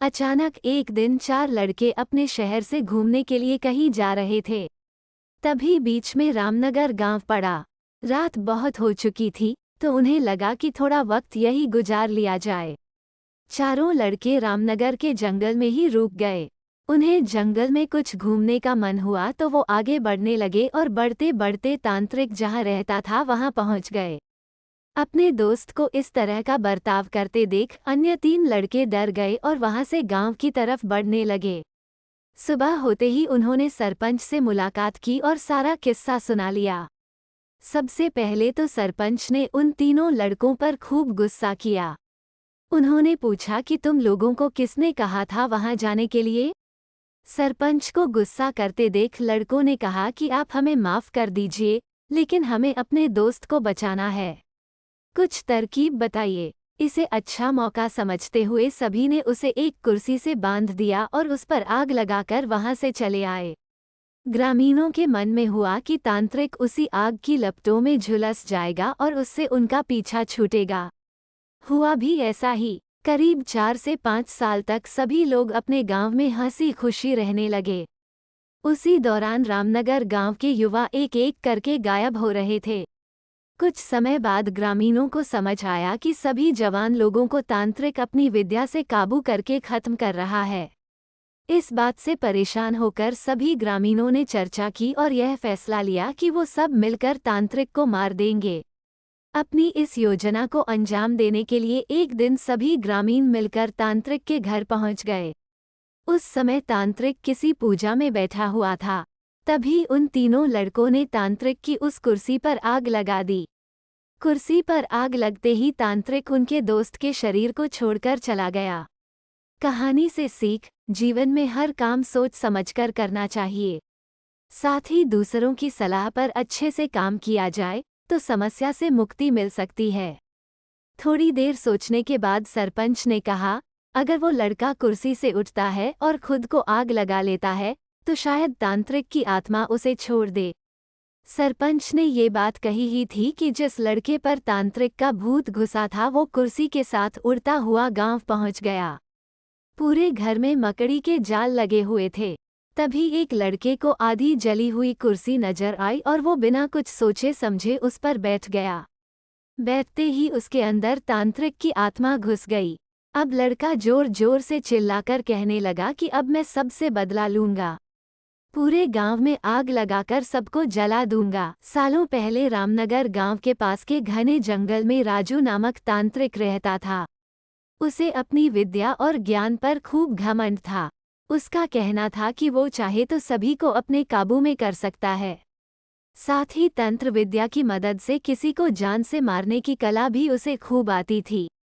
अचानक एक दिन 4 लड़के अपने शहर से घूमने के लिए कहीं जा रहे थे। तभी बीच में रामनगर गांव पड़ा। रात बहुत हो चुकी थी, तो उन्हें लगा कि थोड़ा वक्त यही गुजार लिया जाए। चारों लड़के रामनगर के जंगल में ही रुक गए। उन्हें जंगल में कुछ घूमने का मन हुआ तो वो आगे बढ़ने लगे और बढ़ते बढ़ते तांत्रिक जहां रहता था वहां पहुंच गए। अपने दोस्त को इस तरह का बर्ताव करते देख अन्य 3 लड़के डर गए और वहां से गांव की तरफ बढ़ने लगे। सुबह होते ही उन्होंने सरपंच से मुलाकात की और सारा किस्सा सुना लिया। सबसे पहले तो सरपंच ने उन तीनों लड़कों पर खूब गुस्सा किया। उन्होंने पूछा कि तुम लोगों को किसने कहा था वहां जाने के लिए? सरपंच को गुस्सा करते देख लड़कों ने कहा कि आप हमें माफ कर दीजिए, लेकिन हमें अपने दोस्त को बचाना है। कुछ तरकीब बताइए। इसे अच्छा मौका समझते हुए सभी ने उसे एक कुर्सी से बांध दिया और उस पर आग लगाकर वहां से चले आए। ग्रामीणों के मन में हुआ कि तांत्रिक उसी आग की लपटों में झुलस जाएगा और उससे उनका पीछा छूटेगा। हुआ भी ऐसा ही। करीब 4 से 5 साल तक सभी लोग अपने गांव में हंसी खुशी रहने लगे। उसी दौरान रामनगर गांव के युवा एक एक करके गायब हो रहे थे। कुछ समय बाद ग्रामीणों को समझ आया कि सभी जवान लोगों को तांत्रिक अपनी विद्या से काबू करके खत्म कर रहा है। इस बात से परेशान होकर सभी ग्रामीणों ने चर्चा की और यह फैसला लिया कि वो सब मिलकर तांत्रिक को मार देंगे। अपनी इस योजना को अंजाम देने के लिए एक दिन सभी ग्रामीण मिलकर तांत्रिक के घर पहुंच गए। उस समय तांत्रिक किसी पूजा में बैठा हुआ था। तभी उन तीनों लड़कों ने तांत्रिक की उस कुर्सी पर आग लगा दी। कुर्सी पर आग लगते ही तांत्रिक उनके दोस्त के शरीर को छोड़कर चला गया। कहानी से सीख, जीवन में हर काम सोच समझकर करना चाहिए। साथ ही दूसरों की सलाह पर अच्छे से काम किया जाए तो समस्या से मुक्ति मिल सकती है। थोड़ी देर सोचने के बाद सरपंच ने कहा, अगर वो लड़का कुर्सी से उठता है और खुद को आग लगा लेता है तो शायद तांत्रिक की आत्मा उसे छोड़ दे। सरपंच ने ये बात कही ही थी कि जिस लड़के पर तांत्रिक का भूत घुसा था वो कुर्सी के साथ उड़ता हुआ गांव पहुंच गया। पूरे घर में मकड़ी के जाल लगे हुए थे। तभी एक लड़के को आधी जली हुई कुर्सी नजर आई और वो बिना कुछ सोचे समझे उस पर बैठ गया। बैठते ही उसके अंदर तांत्रिक की आत्मा घुस गई। अब लड़का जोर जोर से चिल्लाकर कहने लगा कि अब मैं सबसे बदला लूंगा। पूरे गांव में आग लगाकर सबको जला दूंगा। सालों पहले रामनगर गांव के पास के घने जंगल में राजू नामक तांत्रिक रहता था। उसे अपनी विद्या और ज्ञान पर खूब घमंड था। उसका कहना था कि वो चाहे तो सभी को अपने काबू में कर सकता है। साथ ही तंत्र विद्या की मदद से किसी को जान से मारने की कला भी उसे खूब आती थी।